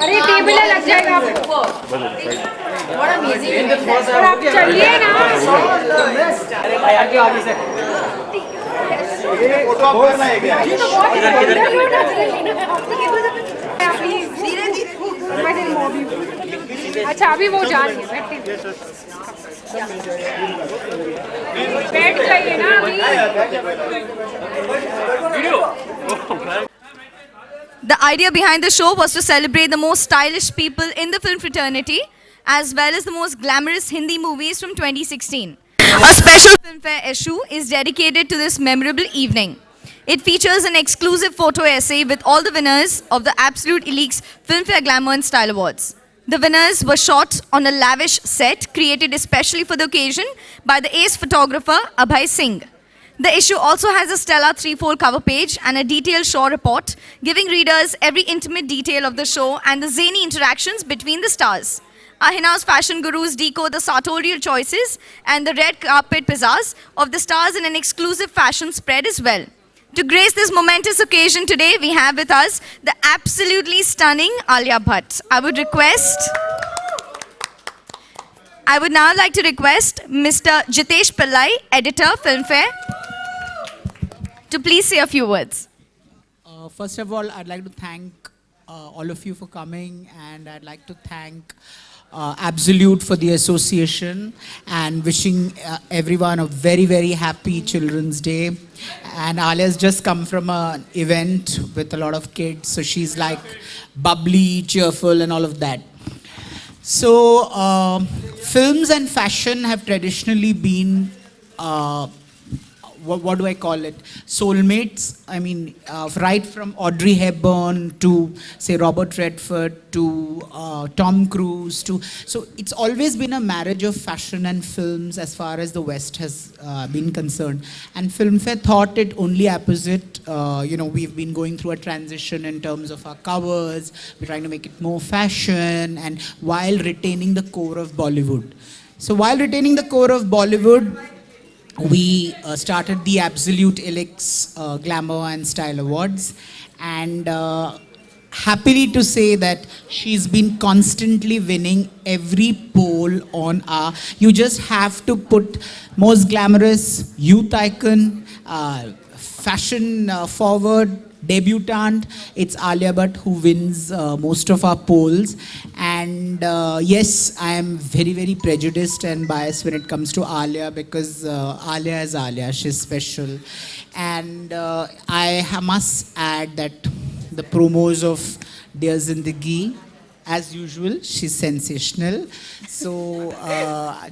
अरे टेबल लग जाएगा आपको। आप चलिए ना। अरे भाई आगे आगे से अच्छा अभी वो जा रही है बैठ जाइए ना अभी। The idea behind the show was to celebrate the most stylish people in the film fraternity, as well as the most glamorous Hindi movies from 2016. A special Filmfare issue is dedicated to this memorable evening. It features an exclusive photo essay with all the winners of the Absolute Elite's Filmfare Glamour and Style Awards. The winners were shot on a lavish set created especially for the occasion by the ace photographer Abhay Singh. The issue also has a stellar 3-fold cover page and a detailed show report, giving readers every intimate detail of the show and the zany interactions between the stars. Our in-house fashion gurus decode the sartorial choices and the red carpet pizzazz of the stars in an exclusive fashion spread as well. To grace this momentous occasion today, we have with us the absolutely stunning Alia Bhatt. I would now like to request Mr. Jitesh Pillai, editor, Filmfare, to please say a few words. First of all, I'd like to thank all of you for coming, and I'd like to thank Absolute for the association, and wishing everyone a very, very happy Children's Day. And Alia's just come from an event with a lot of kids, so she's like bubbly, cheerful, and all of that. So, films and fashion have traditionally been, what do I call it? Soulmates. I mean, right from Audrey Hepburn to, say, Robert Redford to Tom Cruise to. So, it's always been a marriage of fashion and films as far as the West has been concerned. And Filmfare thought it only opposite. We've been going through a transition in terms of our covers. We're trying to make it more fashion and while retaining the core of Bollywood. So, while retaining the core of Bollywood, we started the Absolute Elite's Glamour and Style Awards, and happily to say that she's been constantly winning every poll on our. You just have to put most glamorous, youth icon, fashion forward, debutante. It's Alia Bhatt who wins most of our polls. And yes, I am very, very prejudiced and biased when it comes to Alia, because Alia is Alia. She's special. And I must add that the promos of Dear Zindagi, as usual, she's sensational. So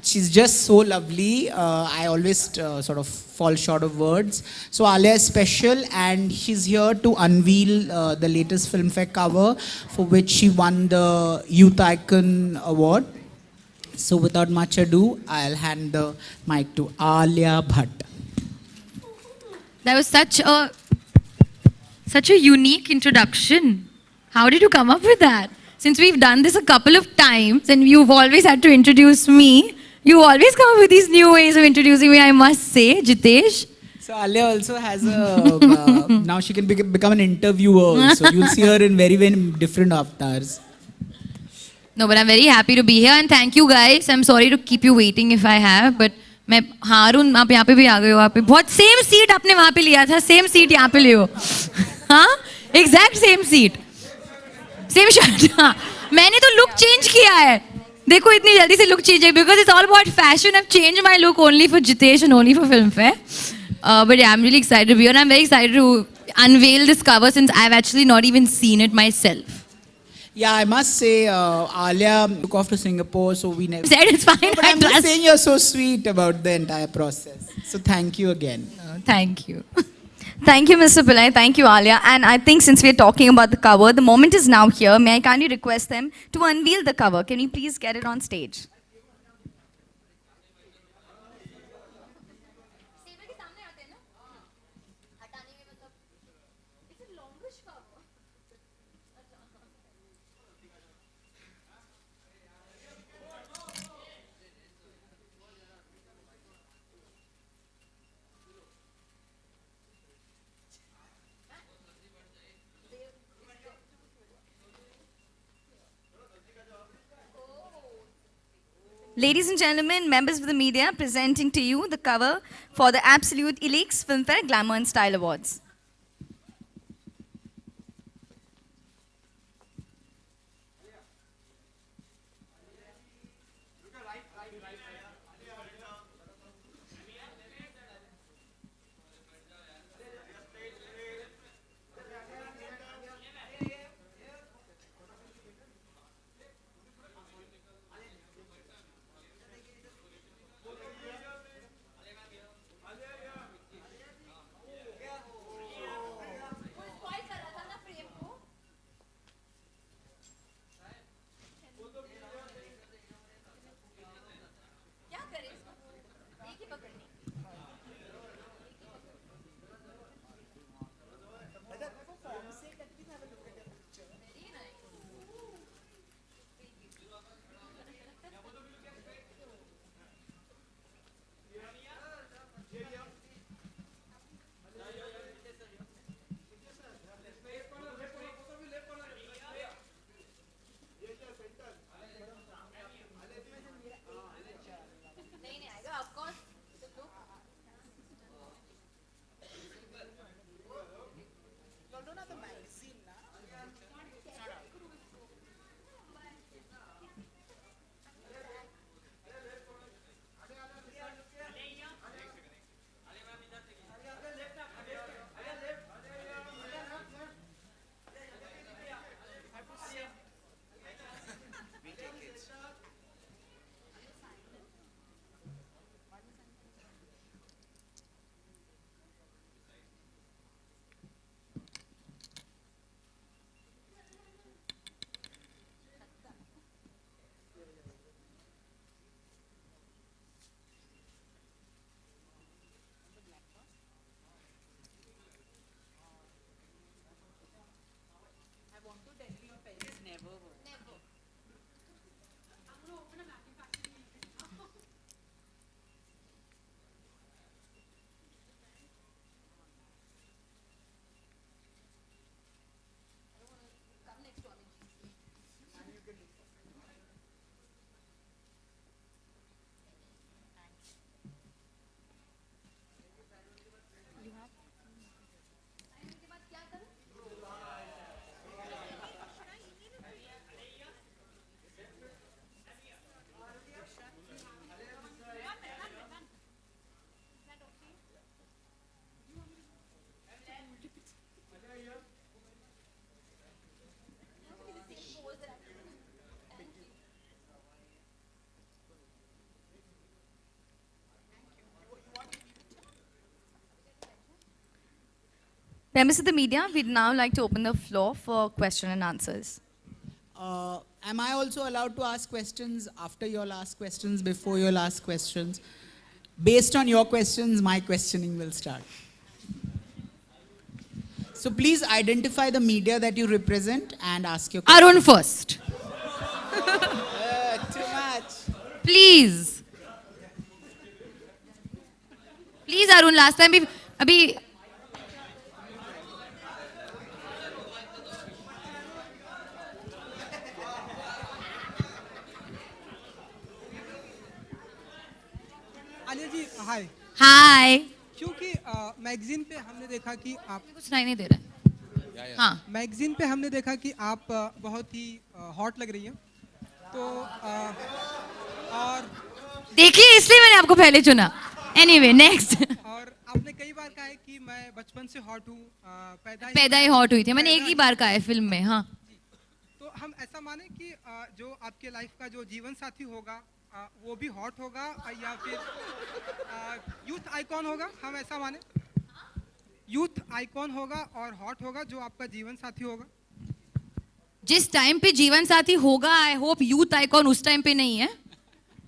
she's just so lovely. I always sort of fall short of words. So Alia is special, and she's here to unveil the latest Filmfare cover, for which she won the Youth Icon Award. So without much ado, I'll hand the mic to Alia Bhatt. That was such a unique introduction. How did you come up with that? Since we've done this a couple of times and you've always had to introduce me, you always come up with these new ways of introducing me, I must say, Jitesh. So Alia also has a, now she can become an interviewer, so you'll see her in very, very different avatars. No, but I'm very happy to be here, and thank you guys. I'm sorry to keep you waiting if I have, but मैं हाँ अरुण आप यहाँ पे भी आ गए हो, आप बहुत सेम सीट आपने वहाँ पे लिया था, सेम सीट यहाँ पे ले हो. हाँ exact same seat, same shirt. हाँ मैंने तो लुक चेंज किया है, देखो इतनी जल्दी से लुक चेंज है, because it's all about fashion. I have changed my look only for Jitesh and only for film fair. But yeah, I'm really excited to be here, and I'm very excited to unveil this cover since I've actually not even seen it myself. Yeah, I must say, Alia took off to Singapore, so we never. Said it's fine. But I I'm just trust. saying you're so sweet about the entire process. So thank you again. Thank you. Thank you, Mr. Pillai. Thank you, Alia. And I think since we're talking about the cover, the moment is now here. May I kindly request them to unveil the cover? Can you please get it on stage? Ladies and gentlemen, members of the media, presenting to you the cover for the Absolute Elix Filmfare Glamour and Style Awards. Members of the media, we'd now like to open the floor for question and answers. Am I also allowed to ask questions after your last questions, before your last questions? Based on your questions, my questioning will start. So please identify the media that you represent and ask your questions. Arun first. Too much. Please. Please Arun, last time भी अभी Alia ji, हाय। हाय। क्योंकि magazine पे हमने देखा कि आप कुछ सुनाई नहीं दे रहा है। हाँ। मैगजीन पे हमने देखा कि आप बहुत ही हॉट लग रही हैं। तो और देखिए इसलिए मैंने आपको पहले चुना। Anyway next. और आपने कई बार कहा है कि मैं बचपन से हॉट हूँ, पैदा ही हॉट हुई थी, मैंने एक ही बार कहा है फिल्म में। हाँ। तो हम ऐसा माने कि जो आपके लाइफ का जो जीवन साथी होगा वो भी हॉट होगा या फिर यूथ आइकॉन होगा, हम ऐसा माने यूथ आइकॉन होगा और हॉट होगा जो आपका जीवन साथी होगा। जिस टाइम पे जीवन साथी होगा, आई होप यूथ आइकॉन उस टाइम पे नहीं है,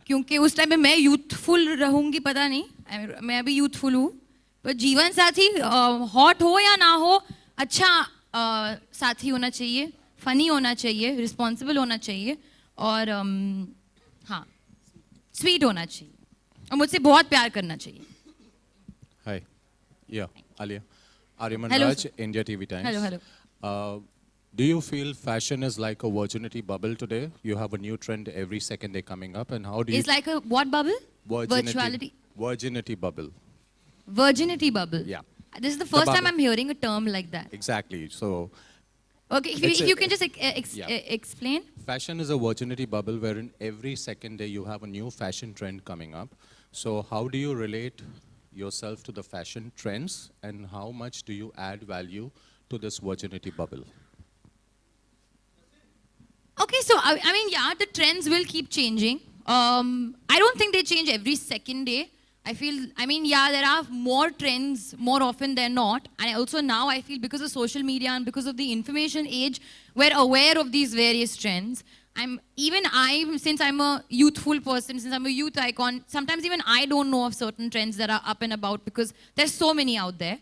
क्योंकि उस टाइम पे मैं यूथफुल रहूंगी पता नहीं, मैं अभी यूथफुल हूँ। पर जीवन साथी हॉट हो या ना हो, अच्छा साथी होना चाहिए, फनी होना चाहिए, रिस्पॉन्सिबल होना चाहिए और हाँ स्वीट होना चाहिए और मुझसे बहुत प्यार करना चाहिए। Hi. Yeah, Alia. Aryaman Hello, Raj, sir. India TV Times. Hello. Do you feel fashion is like a virginity bubble today? You have a new trend every second day coming up, and how do you? It's like a what bubble? virginity, Virtuality. Virginity bubble. Virginity bubble. Yeah. This is the first time bubble. I'm hearing a term like that. Exactly. So, Okay, if you can just Yeah. explain. fashion is a virginity bubble wherein every second day you have a new fashion trend coming up. So, how do you relate yourself to the fashion trends, and how much do you add value to this virginity bubble? Okay, so I mean, yeah, the trends will keep changing. I don't think they change every second day. I mean, yeah, there are more trends more often than not. And also now I feel because of social media and because of the information age, we're aware of these various trends. Since I'm a youthful person, since I'm a youth icon, sometimes even I don't know of certain trends that are up and about because there's so many out there.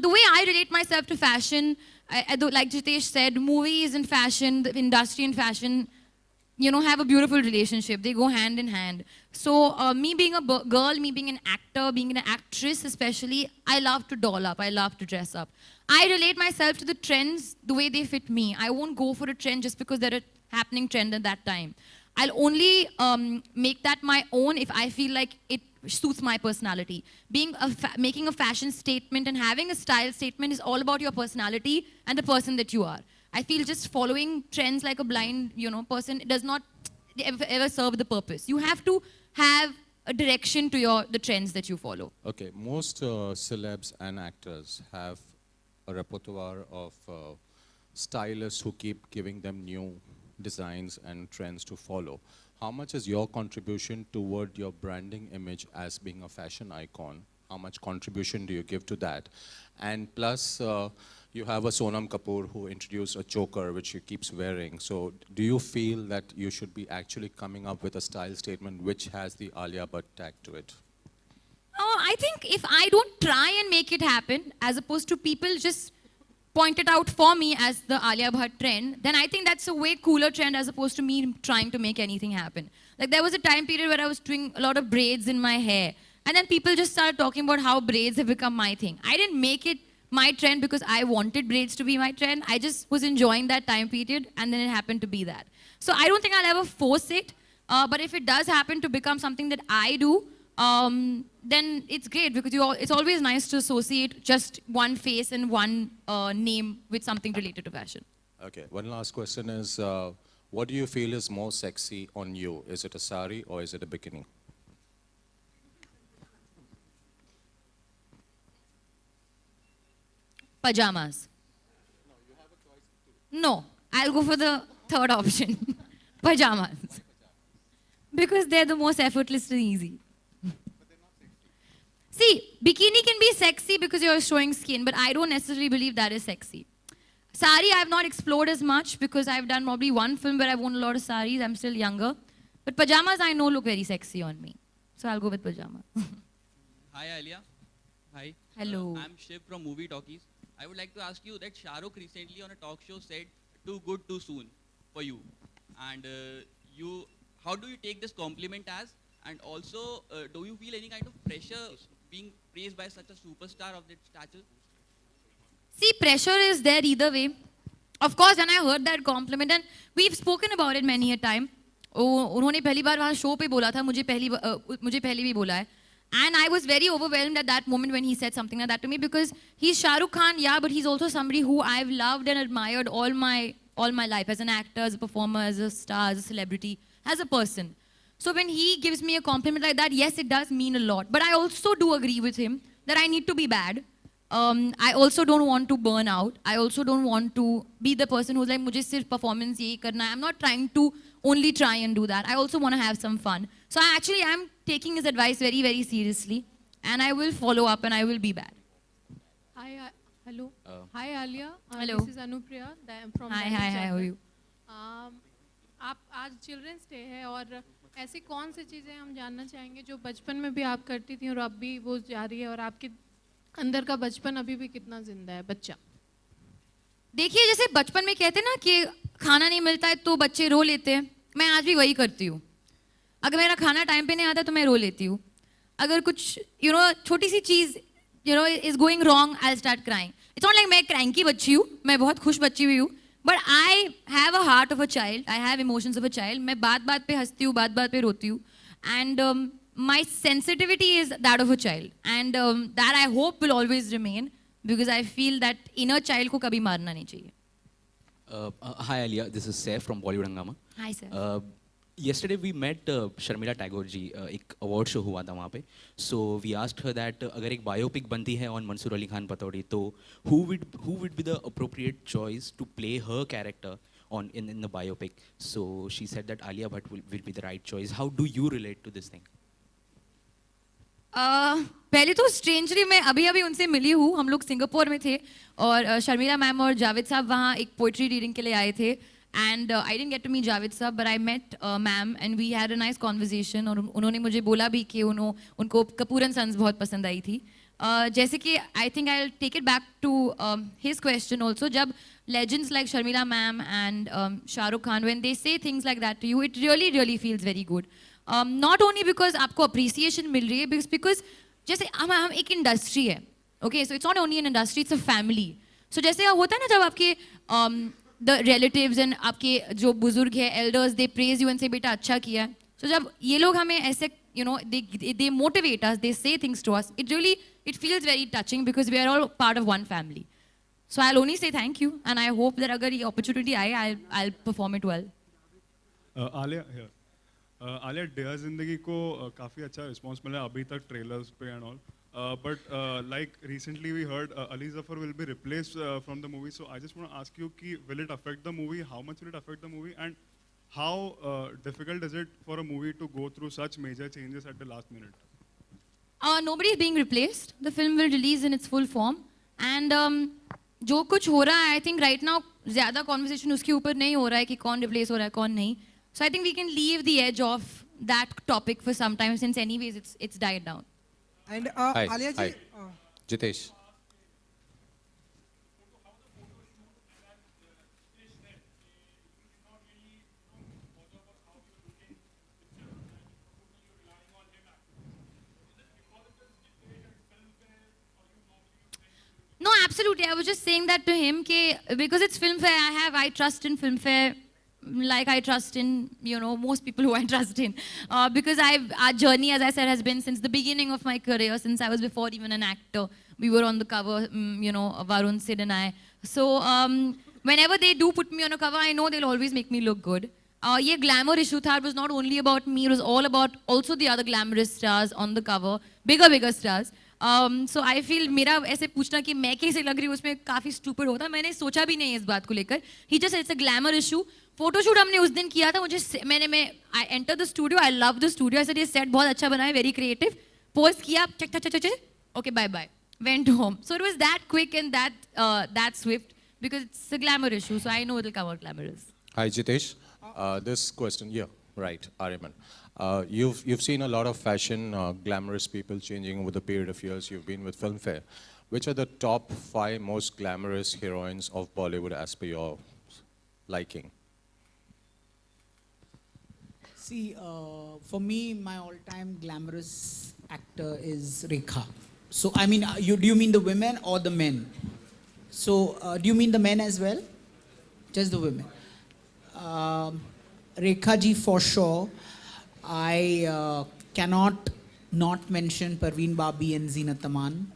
The way I relate myself to fashion, like Jitesh said, movies and fashion, the industry and fashion, you know, have a beautiful relationship. They go hand in hand. So me being a girl, me being an actor, being an actress especially, I love to doll up. I love to dress up. I relate myself to the trends the way they fit me. I won't go for a trend just because they're a happening trend at that time. I'll only make that my own if I feel like it suits my personality. Making a fashion statement and having a style statement is all about your personality and the person that you are. I feel just following trends like a blind, person does not ever serve the purpose. You have to have a direction to the trends that you follow. Okay, most celebs and actors have a repertoire of stylists who keep giving them new designs and trends to follow. How much is your contribution toward your branding image as being a fashion icon? How much contribution do you give to that? And plus, you have a Sonam Kapoor who introduced a choker which she keeps wearing. So do you feel that you should be actually coming up with a style statement which has the Alia Bhatt tag to it? I think if I don't try and make it happen, as opposed to people just point it out for me as the Alia Bhatt trend, then I think that's a way cooler trend as opposed to me trying to make anything happen. Like there was a time period where I was doing a lot of braids in my hair. And then people just started talking about how braids have become my thing. I didn't make it my trend because I wanted braids to be my trend. I just was enjoying that time period and then it happened to be that. So I don't think I'll ever force it. But if it does happen to become something that I do, then it's great because it's always nice to associate just one face and one name with something related to fashion. Okay, one last question is, what do you feel is more sexy on you? Is it a sari or is it a bikini? Pajamas. No, I'll go for the third option. Pajamas. Because they're the most effortless and easy. See, bikini can be sexy because you're showing skin, but I don't necessarily believe that is sexy. Sari, I've not explored as much because I've done probably one film where I've worn a lot of saris. I'm still younger. But pajamas, I know, look very sexy on me. So I'll go with pajamas. Hi, Alia. Hi. Hello. I'm Shiv from Movie Talkies. I would like to ask you that Shah Rukh recently on a talk show said, too good, too soon for you. And how do you take this compliment as? And also, do you feel any kind of pressure being praised by such a superstar of that stature? See, pressure is there either way. Of course, when I heard that compliment, and we've spoken about it many a time. उन्होंने पहली बार वहाँ show पे बोला था, मुझे पहले भी बोला है. And I was very overwhelmed at that moment when he said something like that to me, because he's Shah Rukh Khan, yeah, but he's also somebody who I've loved and admired all my life, as an actor, as a performer, as a star, as a celebrity, as a person. So when he gives me a compliment like that, yes, it does mean a lot. But I also do agree with him that I need to be bad. I also don't want to burn out. I also don't want to be the person who's like, मुझे सिर्फ performance यही करना है. I'm not trying to only try and do that. I also want to have some fun. So I actually am taking his advice very, very seriously, and I will follow up and I will be bad. Hi, hello. Hi, Alia. Hello. This is Anupriya from Hi, Diamond hi, hi, how are Chapel. you? आप आज children's day है और ऐसी कौन सी चीज़ें हम जानना चाहेंगे जो बचपन में भी आप करती थी और अब भी वो जारी है, और आपके अंदर का बचपन अभी भी कितना जिंदा है बच्चा? देखिए, जैसे बचपन में कहते हैं ना कि खाना नहीं मिलता है तो बच्चे रो लेते हैं, मैं आज भी वही करती हूँ. अगर मेरा खाना टाइम पे नहीं आता तो मैं रो लेती हूँ. अगर कुछ छोटी सी चीज़ is going wrong, I start crying. It's not like मैं क्रैंकी बच्ची हूँ, मैं बहुत खुश बच्ची हुई हूँ, but I have a heart of a child, I have emotions of a child. मैं बात बात पे हंसती हूँ, बात बात पे रोती हूँ, and my sensitivity is that of a child, and that I hope will always remain, because I feel that inner child को कभी मारना नहीं चाहिए. Hi Alia, this is Saif from Bollywood Hungama. Hi sir. Yesterday we met Sharmila Tagore ji, एक award show हुआ था वहाँ पे. So we asked her that अगर एक biopic बनती है on Mansoor Ali Khan Patodi, तो who would be the appropriate choice to play her character in the biopic? So she said that Alia Bhatt will be the right choice. How do you relate to this thing? पहले तो strangely मैं अभी उनसे मिली हूँ. हम लोग Singapore में थे और शर्मिला मैम और जावेद साहब वहाँ एक पोइट्री रीडिंग के लिए आए थे, and I didn't get to meet Javed साहब, but I met ma'am and we had a nice conversation. और उन्होंने मुझे बोला भी कि उनको कपूर एंड सन्स बहुत पसंद आई थी. जैसे कि I think I will take it back to his question also. जब legends like Sharmila ma'am and Shah Rukh Khan, when they say things like that to you, it really feels very good. Not only because आपको appreciation मिल रही है, because जैसे हम एक industry है, okay, so it's not only an industry, it's a family. So जैसे होता है ना, जब आपके the relatives and आपके जो बुजुर्ग हैं, elders, they praise you and say बेटा अच्छा किया. So जब ये लोग हमें ऐसे they motivate us, they say things to us, it feels very touching, because we are all part of one family. So I'll only say thank you, and I hope that अगर ये opportunity आए, I'll perform it well. Alia here. Alia, dear Zindagi को काफ़ी अच्छा response मिला अभी तक trailers पे and all, but like recently we heard Ali Zafar will be replaced from the movie. So I just want to ask you कि will it affect the movie, how much will it affect the movie, and how difficult is it for a movie to go through such major changes at the last minute? Nobody is being replaced. The film will release in its full form, and जो कुछ हो रहा है, I think right now ज़्यादा conversation उसके ऊपर नहीं हो रहा है कि कौन रिप्लेस हो रहा है कौन नहीं. So I think we can leave the edge of that topic for some time, since anyways it's died down. And Hi, Alia ji, hi. Jitesh. No, absolutely. I was just saying that to him, because it's Filmfare, I trust in Filmfare like I trust in, most people who I trust in. Because our journey, as I said, has been since the beginning of my career, since I was before even an actor. We were on the cover, Varun, Sid and I. So whenever they do put me on a cover, I know they'll always make me look good. ये glamour issue था, it was not only about me, it was all about also the other glamorous stars on the cover, bigger stars. So I feel मेरा ऐसे पूछना कि मैं कैसे लग रही हूँ उसमें काफ़ी stupid होता. मैंने सोचा भी नहीं इस बात को लेकर. He just said it's a glamour issue. Photoshoot हमने उस दिन किया था. I entered the studio, I loved the studio. I said ये set बहुत अच्छा बना है, very creative. Post किया, check, okay, bye. Went home. So it was that quick and that swift, because it's a glamour issue. So I know it'll come out glamorous. Hi, Jitesh. This question, yeah, right, Ariman. You've seen a lot of fashion, glamorous people changing over the period of years you've been with Filmfare. Which are the top 5 most glamorous heroines of Bollywood as per your liking? See, for me, my all-time glamorous actor is Rekha. So, I mean, do you mean the women or the men? So, do you mean the men as well? Just the women. Rekha ji, for sure. I cannot not mention Parveen Babi and Zinat Aman.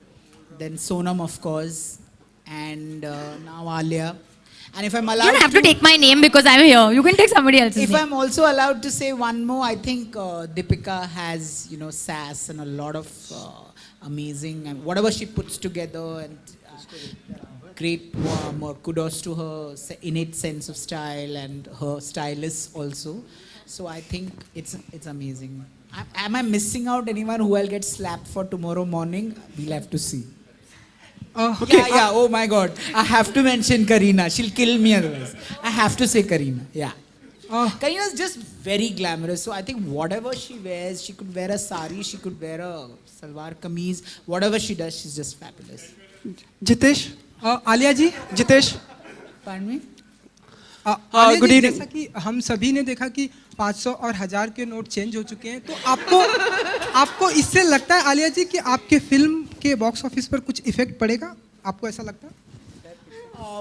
Then Sonam, of course, and now Alia. And if I'm allowed, You don't have to take my name because I'm here. You can take somebody else's if name. I'm also allowed to say one more, I think Deepika has, sass and a lot of amazing, and whatever she puts together, and great more kudos to her innate sense of style and her stylists also. So I think it's amazing. Am I missing out anyone who will get slapped for tomorrow morning? We'll have to see. Yeah. Oh my God. I have to mention Kareena. She'll kill me otherwise. I have to say Kareena. Yeah. Kareena is just very glamorous. So I think whatever she wears, she could wear a sari, she could wear a salwar kameez. Whatever she does, she's just fabulous. Jitesh, Alia ji, Jitesh, Pardon me? Alia good ji, evening. जैसा कि हम सभी ने देखा कि 500 और 1000 के note change हो चुके हैं, तो आपको इससे लगता है आलिया जी कि आपके फिल्म के बॉक्स ऑफिस पर कुछ इफेक्ट पड़ेगा? आपको ऐसा लगता है?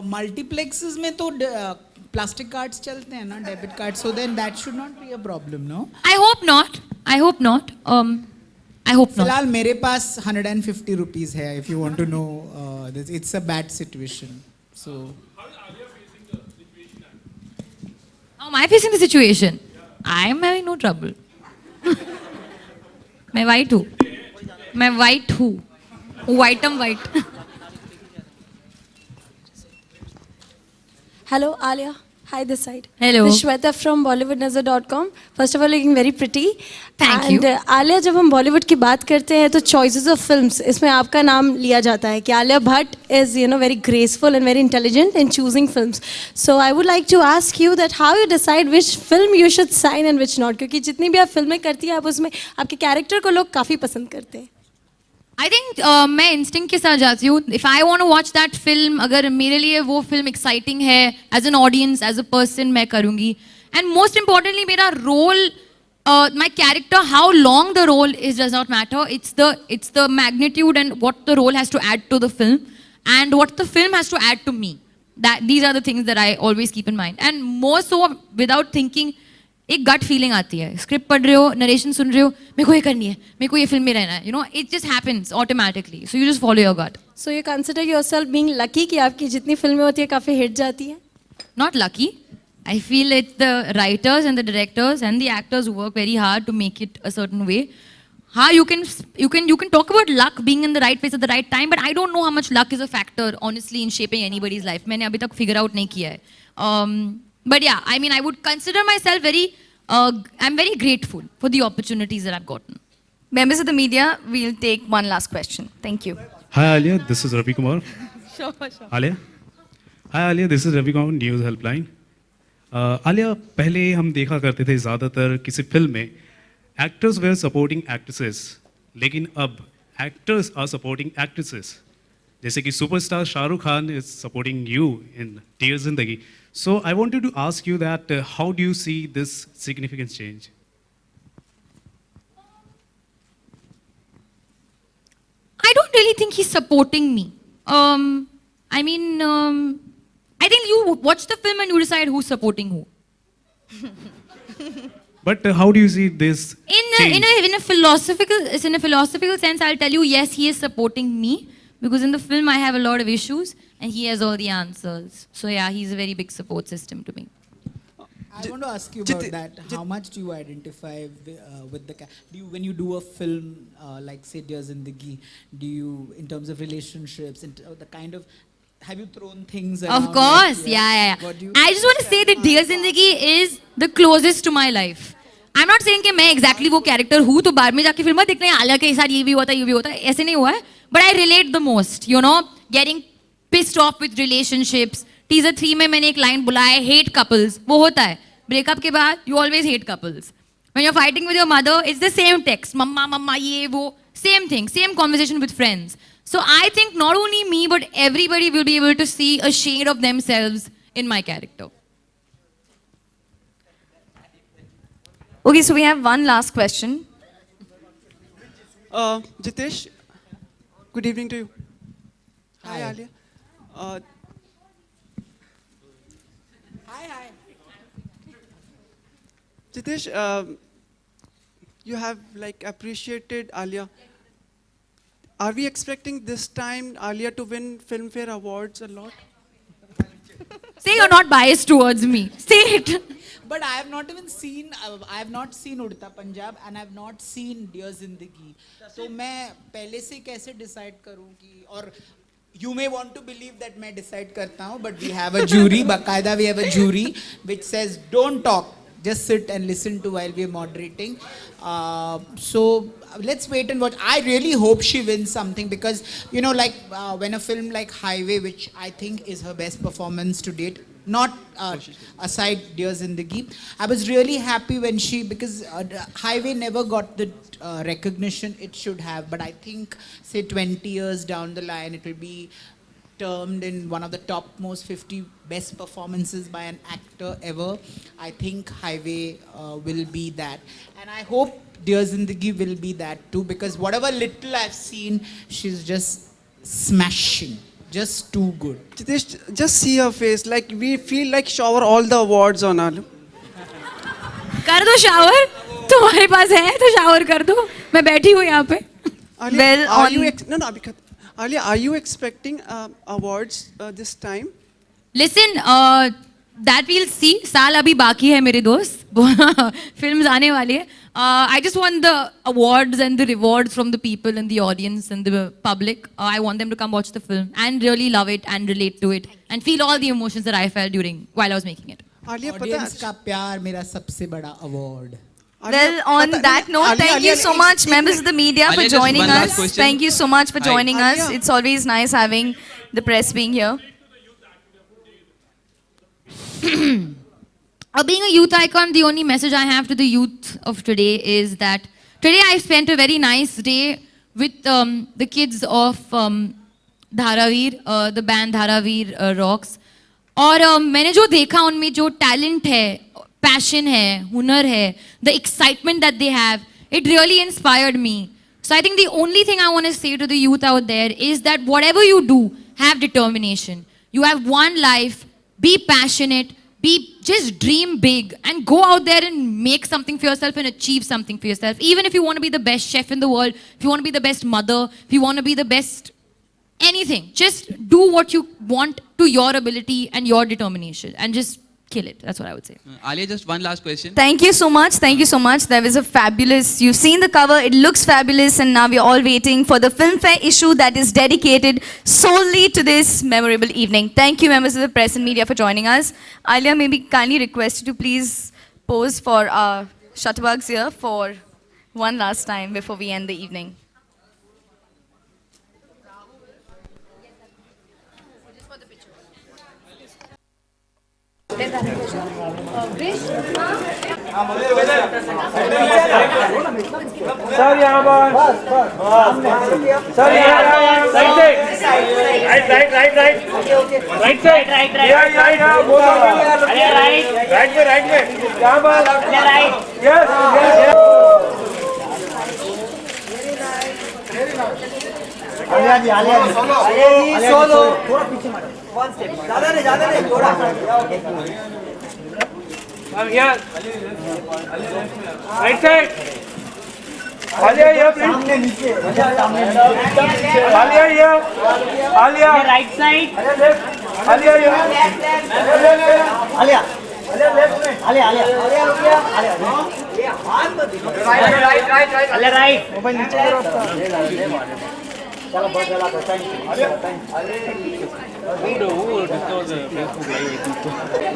मल्टीप्लेक्सेस में तो प्लास्टिक कार्ड्स चलते हैं ना, debit card, so then that should not be a problem, no? I hope not. I hope not. I hope not. फिलहाल मेरे पास 150 rupees है, if you want to know this. It's a bad situation. So How am I facing the situation? I am having no trouble. मैं white हूँ. मैं white हूँ. White am white. Hello, Alia. Hi, this side. Hello. This is Shweta from BollywoodNazar.com. First of all, looking very pretty. Thank and, you. Alia, जब हम बॉलीवुड की बात करते हैं तो चॉइसेस ऑफ फिल्म्स, इसमें आपका नाम लिया जाता है कि Alia Bhatt is very graceful and very intelligent in choosing films. So I would like to ask you that how you decide which film you should sign and which not, क्योंकि जितनी भी आप फिल्में करती हैं आप उसमें आपके कैरेक्टर को लोग काफ़ी पसंद करते हैं. I think मैं इंस्टिंक्ट के साथ जाती हूँ. If I want to watch that film, अगर मेरे लिए वो फिल्म एक्साइटिंग है as an audience, as a person, मैं करूँगी. एंड मोस्ट इम्पॉर्टेंटली मेरा role, my character, how long the role is does not matter. It's the magnitude and what the role has to add to the film and what the film has to add to me. These are the things that I always keep in mind. And more so without thinking, एक gut feeling आती है. Script पढ़ रहे हो, narration सुन रहे हो, मेरे को ये करनी है, मेरे को ये फिल्म में रहना है, it just happens automatically. So you just follow your gut. So you consider yourself being lucky कि आपकी जितनी फिल्में होती है काफ़ी हिट जाती हैं? Not lucky. I feel it's the writers and the directors and the actors who work very hard to make it a certain way. You can talk about luck being in the right place at the right time, but I don't know how much luck is a factor honestly in shaping anybody's life. मैंने अभी तक figure out नहीं किया है. But yeah, I mean, I would consider myself I'm very grateful for the opportunities that I've gotten. Members of the media, we'll take one last question. Thank you. Hi Alia, this is Ravi Kumar. Sure. Alia? Hi Alia, this is Ravi Kumar, News Helpline. Alia, पहले हम देखा करते थे ज़्यादातर किसी film में actors where supporting actresses, लेकिन अब एक्टर्स आर सपोर्टिंग एक्ट्रेसेस. जैसे कि superstar Shahrukh Khan is supporting you in dear Zindagi. So I wanted to ask you that how do you see this significant change? I don't really think he's supporting me. I mean, I think you watch the film and you decide who's supporting who. But how do you see this change? In a philosophical sense, I'll tell you, yes, he is supporting me because in the film I have a lot of issues and he has all the answers. So yeah, he's a very big support system to me. I want to ask you about that. How much do you identify with the when you do a film like say Dear Zindagi, do you, in terms of relationships and the kind of, have you thrown things around? Of course, yeah. I just want to say that Dear Zindagi is the closest to my life. I'm not saying कि मैं exactly वो character हूँ तो बाद में जाके film देखने आलिया के साथ ये भी होता है, ये भी होता है, ऐसे नहीं हुआ है. But I relate the most, getting pissed off with relationships. Teaser 3 में मैंने एक line बोला है, hate couples. वो होता है. Breakup के बाद you always hate couples. When you're fighting with your mother, it's the same text. Mama, ये वो. Same thing, same conversation with friends. So I think not only me, but everybody will be able to see a shade of themselves in my character. Okay, so we have one last question. Jitesh, good evening to you. Hi, Alia. Jitesh, you have like appreciated Alia. Are we expecting this time Alia to win Filmfare Awards a lot? Say you're not biased towards me. Say it. But I have not even seen, I have not seen Udta Punjab and I have not seen Dear Zindagi. So मैं पहले से कैसे decide करूँ कि और you may want to believe that मैं decide करता हूँ, but we have a jury, बाकायदा we have a jury which says don't talk, just sit and listen to while we are moderating. So let's wait and watch. I really hope she wins something because, you know, like when a film like Highway, which I think is her best performance to date, not aside Dear Zindagi, I was really happy when she, because Highway never got the recognition it should have, but I think, say 20 years down the line, it will be termed in one of the top most 50 best performances by an actor ever. I think Highway will be that. And I hope Dear Zindagi will be that too, because whatever little I've seen, she's just smashing. Just too good. Jitesh, just see her face. Like we feel like shower all the awards on Alia. कर दो shower. तुम्हारे पास है तो shower कर दो. मैं बैठी हूँ यहाँ पे. Alia, Alia, are you expecting awards this time? Listen, that we'll see. साल अभी बाकी है मेरे दोस्त. Films आने वाली है. I just want the awards and the rewards from the people and the audience and the public. I want them to come watch the film and really love it and relate to it and feel all the emotions that I felt while I was making it. Audience का प्यार मेरा सबसे बड़ा award. Well, on that note, thank you so much, members of the media, for joining us. Thank you so much for joining us. It's always nice having the press being here. Being a youth icon, the only message I have to the youth of today is that today I spent a very nice day with the kids of Dharaveer, the band Dharaveer Rocks. और मैंने जो देखा उनमें जो talent है, passion है, हुनर है, the excitement that they have, it really inspired me. So I think the only thing I want to say to the youth out there is that whatever you do, have determination. You have one life, be passionate, just dream big and go out there and make something for yourself and achieve something for yourself. Even if you want to be the best chef in the world, if you want to be the best mother, if you want to be the best anything, just do what you want to your ability and your determination and just kill it. That's what I would say. Alia, just one last question. Thank you so much. Thank you so much. That was a fabulous, you've seen the cover, it looks fabulous, and now we're all waiting for the Filmfare issue that is dedicated solely to this memorable evening. Thank you, members of the press and media, for joining us. Alia, maybe kindly request you to please pose for our shutterbugs here for one last time before we end the evening. Sir यहाँ बस sir यहाँ right right right right right side right right right right right में यहाँ बस right yes yes Alia जी solo थोड़ा पीछे मारो one step ज्यादा नहीं थोड़ा अब यार राइट साइड आलिया ये सामने नीचे आलिया ये आलिया राइट साइड आलिया ये आलिया लेफ्ट में आलिया आलिया आलिया हाथ मत right right right Alia right mobile नीचे करो चलो बहुत ज्यादा थैंक यू वो डिस्कस फेसबुक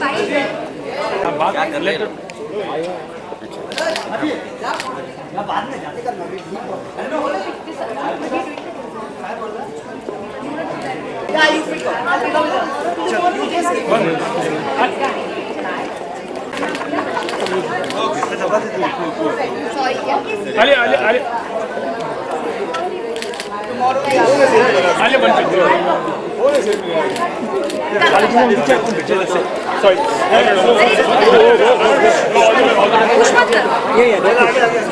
लाइव बात कर ले तो बाद में जाने का या यू फिट आले आले आले आले बन पे sorry yeah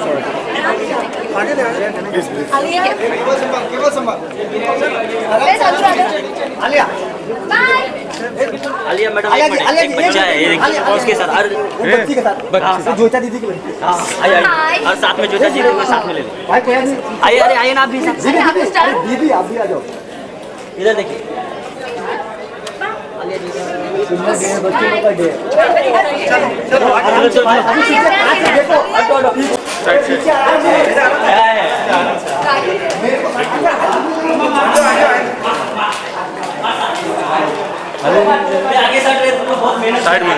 sorry Alia Alia madam एक बच्चा है एक उसके साथ और बच्ची के साथ जोता दीदी के आइए और साथ में जोता जी को साथ में ले लो भाई कोई नहीं आइए अरे आइए ना आप भी दीदी आप भी आ जाओ इधर देखिए बच्चे का डे आगे साइड में बहुत मेहनत साइड में